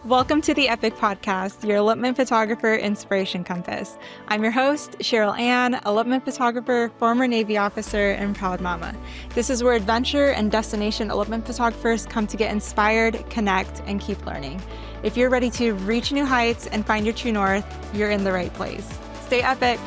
Welcome to the Epic Podcast, your elopement photographer inspiration compass. I'm your host, Sheryl Anne, elopement photographer, former Navy officer, and proud mama. This is where adventure and destination elopement photographers come to get inspired, connect, and keep learning. If you're ready to reach new heights and find your true north, you're in the right place. Stay epic.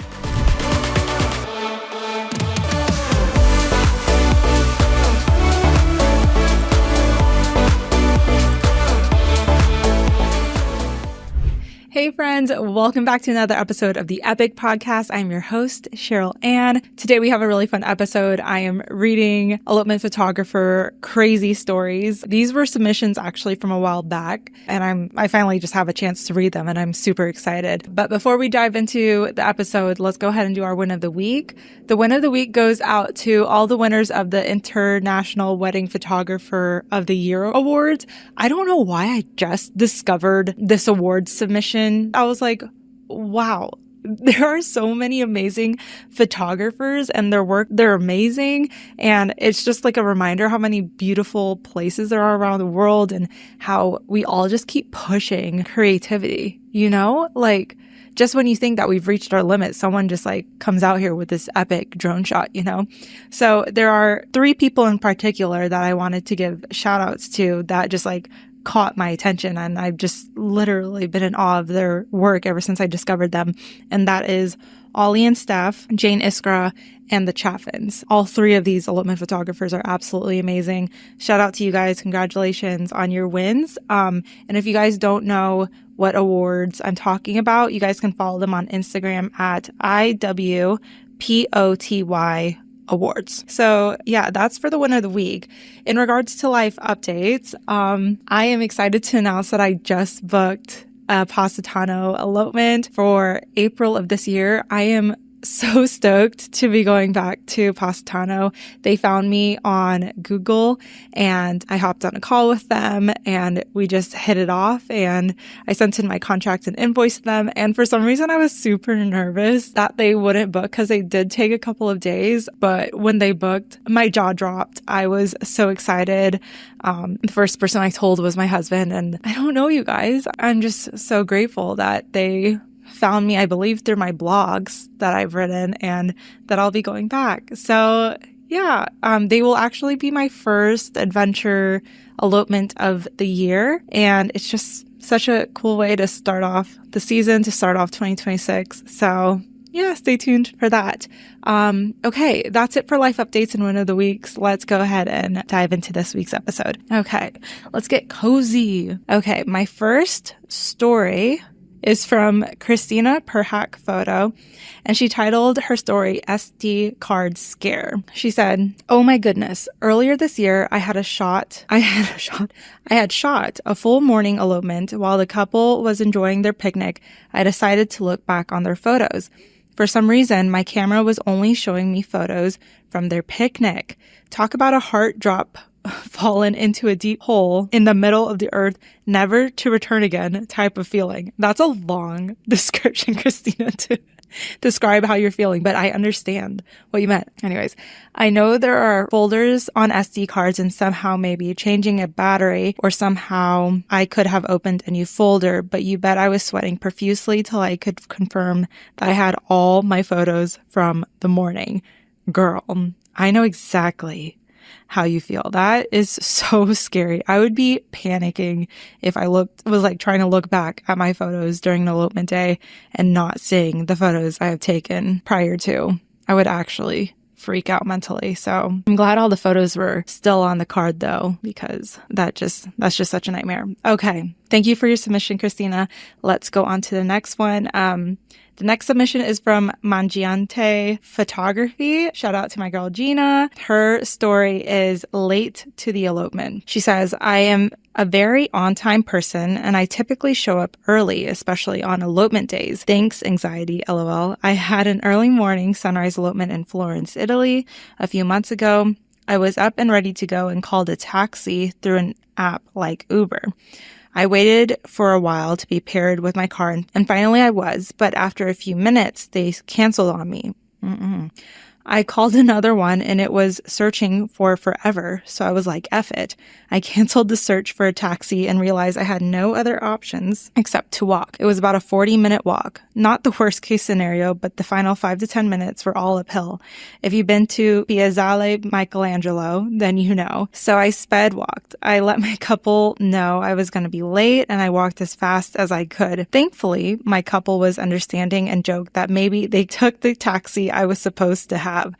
Hey friends, welcome back to another episode of the Epic Podcast. I'm your host, Sheryl Anne. Today we have a really fun episode. I am reading elopement photographer crazy stories. These were submissions actually from a while back, and I finally just have a chance to read them, and I'm super excited. But before we dive into the episode, let's go ahead and do our win of the week. The win of the week goes out to all the winners of the International Wedding Photographer of the Year Awards. I don't know why I just discovered this award submission. I was like, wow, there are so many amazing photographers and their work, they're amazing. And it's just like a reminder how many beautiful places there are around the world and how we all just keep pushing creativity, you know? Like, just when you think that we've reached our limit, someone just like comes out here with this epic drone shot, you know? So there are 3 people in particular that I wanted to give shout outs to that just like caught my attention, and I've just literally been in awe of their work ever since I discovered them. And that is Ollie and Steph, Jane Iskra, and the Chaffins. All 3 of these elopement photographers are absolutely amazing. Shout out to you guys. Congratulations on your wins. And if you guys don't know what awards I'm talking about, you guys can follow them on Instagram at IWPOTY awards. So yeah, that's for the win of the week. In regards to life updates, I am excited to announce that I just booked a Positano elopement for April of this year. I am so stoked to be going back to Positano. They found me on Google and I hopped on a call with them and we just hit it off, and I sent in my contract and invoiced them. And for some reason I was super nervous that they wouldn't book because they did take a couple of days, but when they booked, my jaw dropped. I was so excited. The first person I told was my husband, and I don't know, you guys, I'm just so grateful that they found me, I believe, through my blogs that I've written, and that I'll be going back. So yeah, they will actually be my first adventure elopement of the year. And it's just such a cool way to start off the season, to start off 2026. So yeah, stay tuned for that. Okay, that's it for life updates and win of the weeks. Let's go ahead and dive into this week's episode. Okay, let's get cozy. Okay, my first story is from Christina Perhack Photo, and she titled her story SD Card Scare. She said, "Oh my goodness, earlier this year I had shot a full morning elopement while the couple was enjoying their picnic. I decided to look back on their photos. For some reason, my camera was only showing me photos from their picnic. Talk about a heart drop fallen into a deep hole in the middle of the earth, never to return again type of feeling." That's a long description, Christina, to describe how you're feeling, but I understand what you meant. Anyways, I know there are folders on SD cards, and somehow maybe changing a battery or somehow I could have opened a new folder, but you bet I was sweating profusely till I could confirm that I had all my photos from the morning. Girl, I know exactly how you feel. That is so scary. I would be panicking if I was trying to look back at my photos during an elopement day and not seeing the photos I have taken prior to. I would actually freak out mentally. So I'm glad all the photos were still on the card though, because that's just such a nightmare. Okay. Thank you for your submission, Christina. Let's go on to the next one. The next submission is from Mangiante Photography. Shout out to my girl, Gina. Her story is late to the elopement. She says, "I am a very on-time person and I typically show up early, especially on elopement days. Thanks, anxiety, LOL. I had an early morning sunrise elopement in Florence, Italy a few months ago. I was up and ready to go and called a taxi through an app like Uber. I waited for a while to be paired with my car, and finally I was, but after a few minutes, they canceled on me. I called another one and it was searching for forever. So I was like, F it. I canceled the search for a taxi and realized I had no other options except to walk. It was about a 40-minute walk. Not the worst case scenario, but the final 5 to 10 minutes were all uphill. If you've been to Piazzale Michelangelo, then you know. So I sped walked. I let my couple know I was going to be late and I walked as fast as I could. Thankfully, my couple was understanding and joked that maybe they took the taxi I was supposed to have.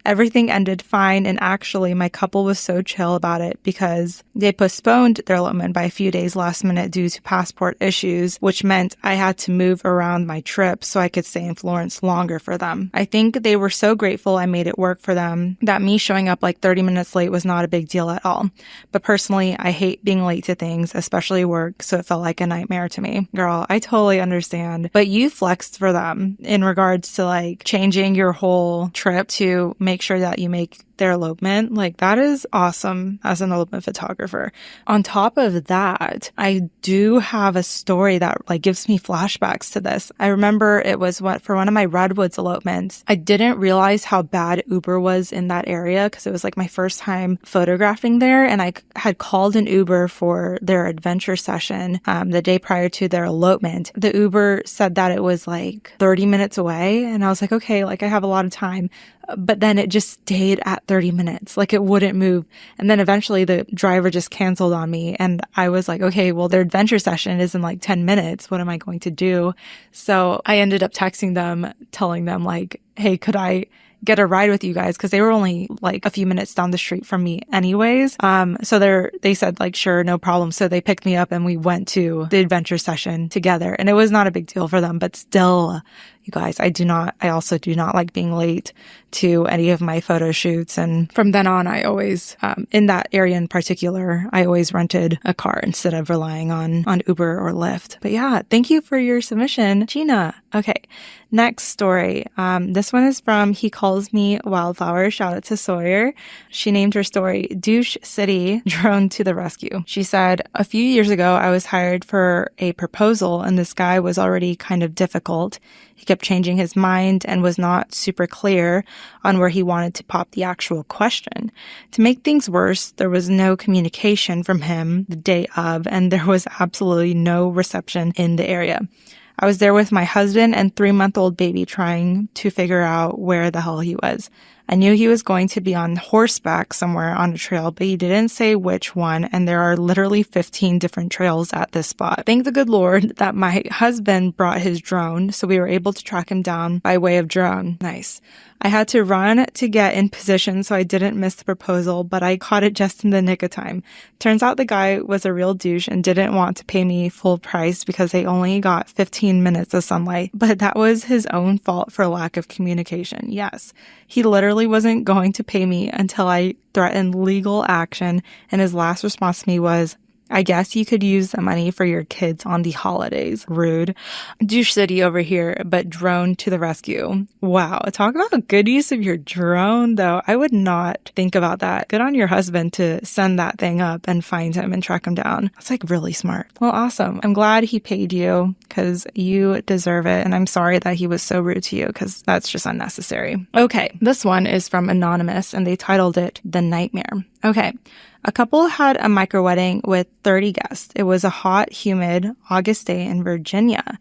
Everything ended fine, and actually my couple was so chill about it because they postponed their elopement by a few days last minute due to passport issues, which meant I had to move around my trip so I could stay in Florence longer for them. I think they were so grateful I made it work for them that me showing up like 30 minutes late was not a big deal at all. But personally, I hate being late to things, especially work, so it felt like a nightmare to me. Girl, I totally understand. But you flexed for them in regards to like changing your whole trip to make sure that you make their elopement. Like, that is awesome as an elopement photographer. On top of that, I do have a story that like gives me flashbacks to this. I remember it was for one of my Redwoods elopements. I didn't realize how bad Uber was in that area because it was like my first time photographing there, and I had called an Uber for their adventure session the day prior to their elopement. The Uber said that it was like 30 minutes away, and I was like, okay, like I have a lot of time. But then it just stayed at 30 minutes. Like, it wouldn't move. And then eventually the driver just canceled on me. And I was like, okay, well, their adventure session is in like 10 minutes. What am I going to do? So I ended up texting them, telling them like, hey, could I get a ride with you guys? Because they were only like a few minutes down the street from me anyways. So they said like, sure, no problem. So they picked me up and we went to the adventure session together. And it was not a big deal for them, but still, you guys, I also do not like being late to any of my photo shoots. And from then on, I always, in that area in particular, I always rented a car instead of relying on Uber or Lyft. But yeah, thank you for your submission, Gina. Okay. Next story. This one is from He Calls Me Wildflower. Shout out to Sawyer. She named her story Douche City Drone to the Rescue. She said, a few years ago, I was hired for a proposal and this guy was already kind of difficult. He kept changing his mind and was not super clear on where he wanted to pop the actual question. To make things worse, there was no communication from him the day of, and there was absolutely no reception in the area. I was there with my husband and 3-month-old baby trying to figure out where the hell he was. I knew he was going to be on horseback somewhere on a trail, but he didn't say which one, and there are literally 15 different trails at this spot. Thank the good Lord that my husband brought his drone, so we were able to track him down by way of drone. Nice. I had to run to get in position so I didn't miss the proposal, but I caught it just in the nick of time. Turns out the guy was a real douche and didn't want to pay me full price because they only got 15 minutes of sunlight, but that was his own fault for lack of communication. Yes, he literally wasn't going to pay me until I threatened legal action, and his last response to me was, I guess you could use the money for your kids on the holidays. Rude. Douche City over here, but drone to the rescue. Wow. Talk about a good use of your drone, though. I would not think about that. Good on your husband to send that thing up and find him and track him down. That's like really smart. Well, awesome. I'm glad he paid you because you deserve it. And I'm sorry that he was so rude to you because that's just unnecessary. Okay. This one is from Anonymous and they titled it The Nightmare. Okay. A couple had a micro wedding with 30 guests. It was a hot, humid August day in Virginia.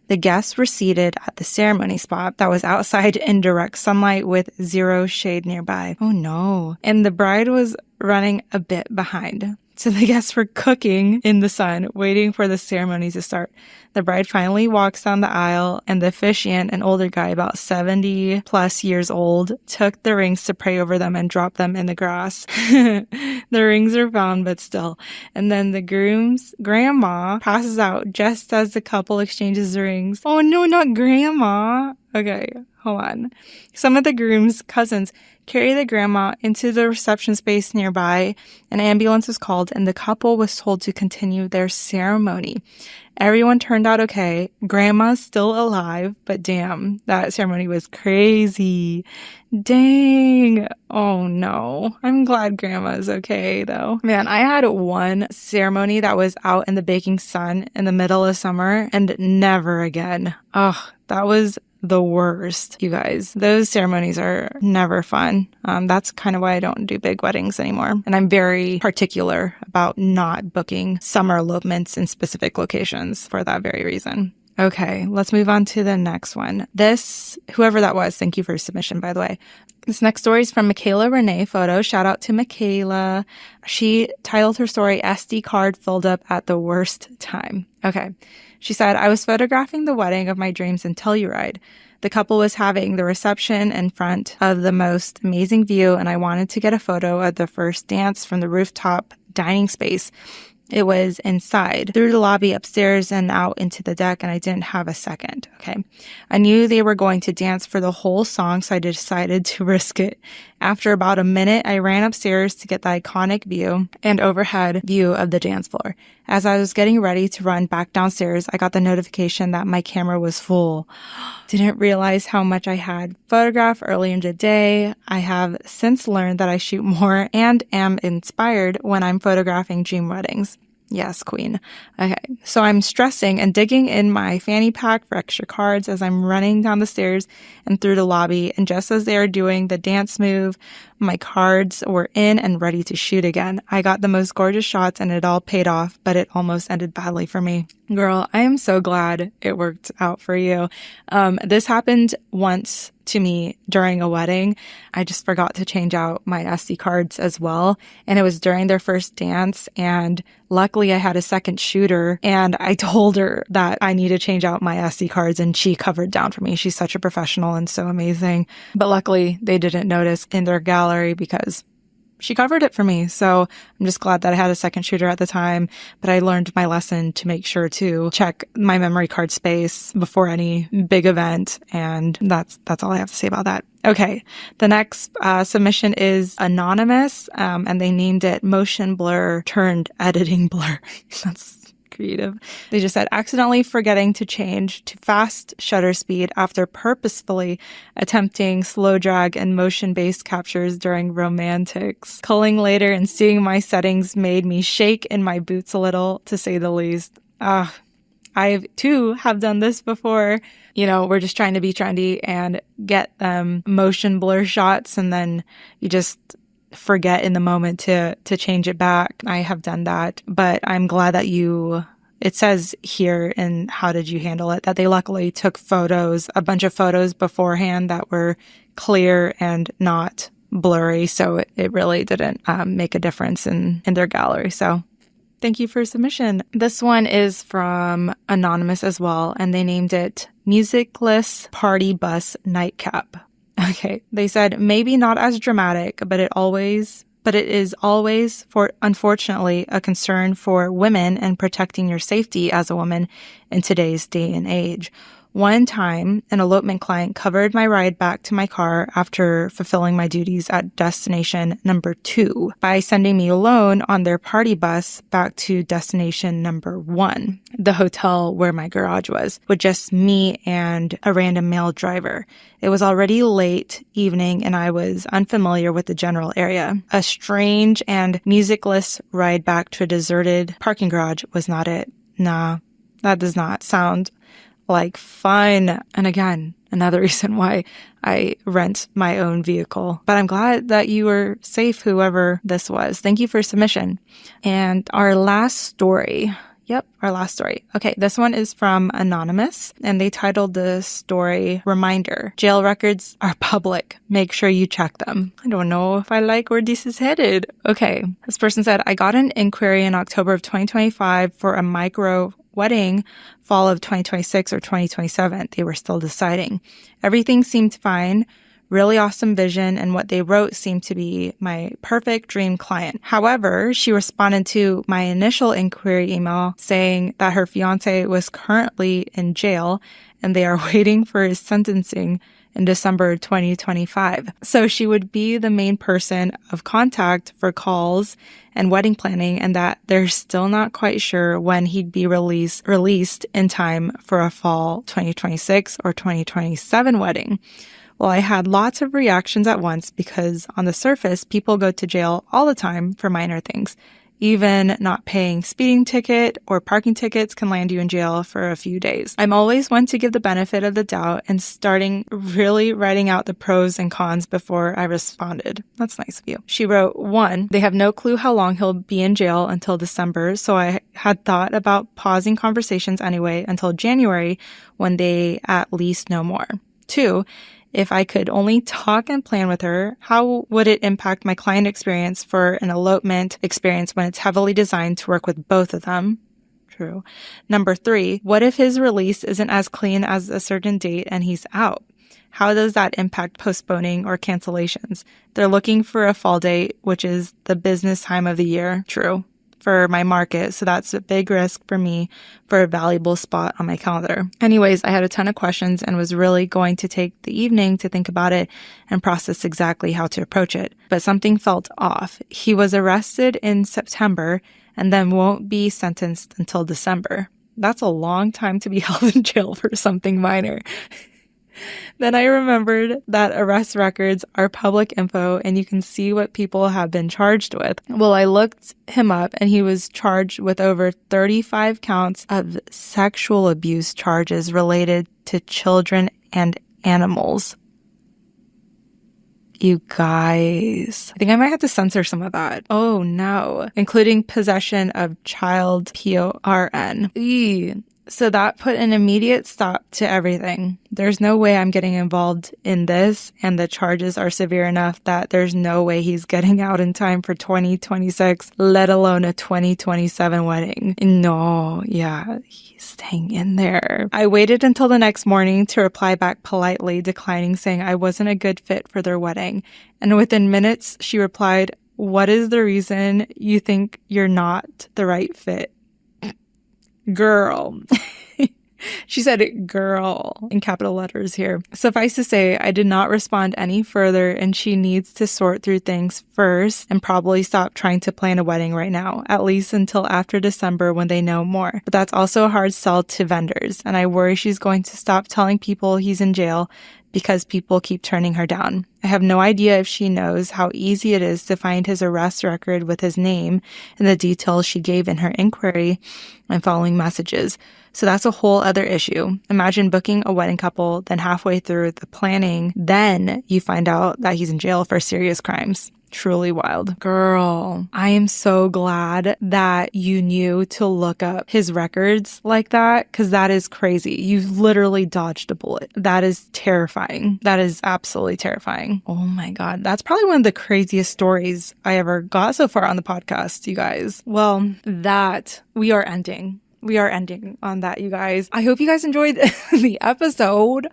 The guests were seated at the ceremony spot that was outside in direct sunlight with zero shade nearby. Oh no. And the bride was running a bit behind. So the guests were cooking in the sun, waiting for the ceremony to start. The bride finally walks down the aisle, and the officiant, an older guy about 70 plus years old, took the rings to pray over them and drop them in the grass. The rings are found, but still. And then the groom's grandma passes out just as the couple exchanges the rings. Oh no, not grandma. Okay, hold on. Some of the groom's cousins carry the grandma into the reception space nearby. An ambulance was called and the couple was told to continue their ceremony. Everyone turned out okay. Grandma's still alive, but damn, that ceremony was crazy. Dang. Oh no. I'm glad grandma's okay though. Man, I had one ceremony that was out in the baking sun in the middle of summer and never again. Ugh, that was the worst, you guys. Those ceremonies are never fun. That's kind of why I don't do big weddings anymore. And I'm very particular about not booking summer elopements in specific locations for that very reason. Okay, let's move on to the next one. Whoever that was, thank you for your submission, by the way. This next story is from Michaela Renee Photo. Shout out to Michaela. She titled her story, SD card filled up at the worst time. Okay. She said, I was photographing the wedding of my dreams in Telluride. The couple was having the reception in front of the most amazing view, and I wanted to get a photo of the first dance from the rooftop dining space. It was inside, through the lobby, upstairs, and out into the deck, and I didn't have a second, okay? I knew they were going to dance for the whole song, so I decided to risk it. After about a minute, I ran upstairs to get the iconic view and overhead view of the dance floor. As I was getting ready to run back downstairs, I got the notification that my camera was full. Didn't realize how much I had photographed early in the day. I have since learned that I shoot more and am inspired when I'm photographing dream weddings. Yes, queen. Okay, so I'm stressing and digging in my fanny pack for extra cards as I'm running down the stairs and through the lobby. And just as they are doing the dance move, my cards were in and ready to shoot again. I got the most gorgeous shots and it all paid off, but it almost ended badly for me. Girl, I am so glad it worked out for you. This happened once to me during a wedding. I just forgot to change out my SD cards as well. And it was during their first dance. And luckily I had a second shooter and I told her that I need to change out my SD cards and she covered down for me. She's such a professional and so amazing. But luckily they didn't notice in their gallery because she covered it for me. So I'm just glad that I had a second shooter at the time, but I learned my lesson to make sure to check my memory card space before any big event. And that's all I have to say about that. Okay. The next submission is anonymous, and they named it motion blur turned editing blur. That's creative. They just said, accidentally forgetting to change to fast shutter speed after purposefully attempting slow drag and motion-based captures during romantics. Culling later and seeing my settings made me shake in my boots a little, to say the least. I too have done this before. You know, we're just trying to be trendy and get motion blur shots, and then you just forget in the moment to change it back. I have done that, but I'm glad that it says here in how did you handle it, that they luckily took a bunch of photos beforehand that were clear and not blurry. So it really didn't make a difference in their gallery. So thank you for submission. This one is from Anonymous as well, and they named it Musicless Party Bus Nightcap. Okay, they said, maybe not as dramatic, but it is always, unfortunately, a concern for women and protecting your safety as a woman in today's day and age. One time, an elopement client covered my ride back to my car after fulfilling my duties at destination number 2 by sending me alone on their party bus back to destination number 1, the hotel where my garage was, with just me and a random male driver. It was already late evening and I was unfamiliar with the general area. A strange and musicless ride back to a deserted parking garage was not it. Nah, that does not sound like fun. And again, another reason why I rent my own vehicle. But I'm glad that you were safe, whoever this was. Thank you for submission. And our last story. Okay, this one is from Anonymous, and they titled the story, Reminder, Jail Records Are Public. Make sure you check them. I don't know if I like where this is headed. Okay, this person said, I got an inquiry in October of 2025 for a micro wedding, fall of 2026 or 2027. They were still deciding. Everything seemed fine. Really awesome vision, and what they wrote seemed to be my perfect dream client. However, she responded to my initial inquiry email saying that her fiance was currently in jail and they are waiting for his sentencing in December 2025. So she would be the main person of contact for calls and wedding planning, and that they're still not quite sure when he'd be released in time for a fall 2026 or 2027 wedding. Well, I had lots of reactions at once because on the surface, people go to jail all the time for minor things. Even not paying speeding ticket or parking tickets can land you in jail for a few days. I'm always one to give the benefit of the doubt and starting really writing out the pros and cons before I responded. That's nice of you. She wrote, 1, they have no clue how long he'll be in jail until December, so I had thought about pausing conversations anyway until January when they at least know more. 2, if I could only talk and plan with her, how would it impact my client experience for an elopement experience when it's heavily designed to work with both of them? True. Number 3, what if his release isn't as clean as a certain date and he's out? How does that impact postponing or cancellations? They're looking for a fall date, which is the business time of the year. True. For my market, so that's a big risk for me for a valuable spot on my calendar. Anyways, I had a ton of questions and was really going to take the evening to think about it and process exactly how to approach it. But something felt off. He was arrested in September and then won't be sentenced until December. That's a long time to be held in jail for something minor. Then I remembered that arrest records are public info and you can see what people have been charged with. Well, I looked him up and he was charged with over 35 counts of sexual abuse charges related to children and animals. You guys, I think I might have to censor some of that. Oh no, including possession of child porn. Eee. So that put an immediate stop to everything. There's no way I'm getting involved in this, and the charges are severe enough that there's no way he's getting out in time for 2026, let alone a 2027 wedding. No, yeah, he's staying in there. I waited until the next morning to reply back politely, declining, saying I wasn't a good fit for their wedding. And within minutes, she replied, "What is the reason you think you're not the right fit?" Girl. She said girl in capital letters here. Suffice to say, I did not respond any further and she needs to sort through things first and probably stop trying to plan a wedding right now, at least until after December when they know more. But that's also a hard sell to vendors, and I worry she's going to stop telling people he's in jail because people keep turning her down. I have no idea if she knows how easy it is to find his arrest record with his name and the details she gave in her inquiry and following messages. So that's a whole other issue. Imagine booking a wedding couple, then halfway through the planning, then you find out that he's in jail for serious crimes. Truly wild. Girl, I am so glad that you knew to look up his records like that, because that is crazy. You've literally dodged a bullet. That is terrifying. That is absolutely terrifying. Oh my God. That's probably one of the craziest stories I ever got so far on the podcast, you guys. Well, we are ending. We are ending on that, you guys. I hope you guys enjoyed the episode.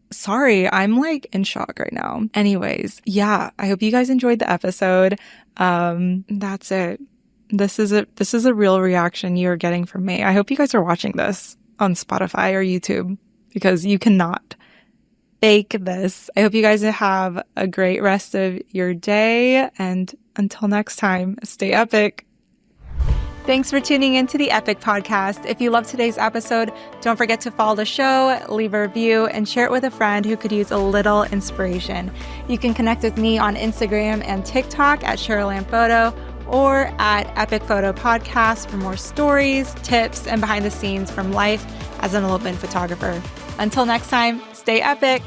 Sorry, I'm like in shock right now. Anyways, yeah, I hope you guys enjoyed the episode. That's it. This is a real reaction you're getting from me. I hope you guys are watching this on Spotify or YouTube because you cannot fake this. I hope you guys have a great rest of your day, and until next time, stay epic. Thanks for tuning into the Epic Podcast. If you loved today's episode, don't forget to follow the show, leave a review, and share it with a friend who could use a little inspiration. You can connect with me on Instagram and TikTok at Sheryl Anne Photo or at Epic Photo Podcast for more stories, tips, and behind the scenes from life as an elopement photographer. Until next time, stay epic.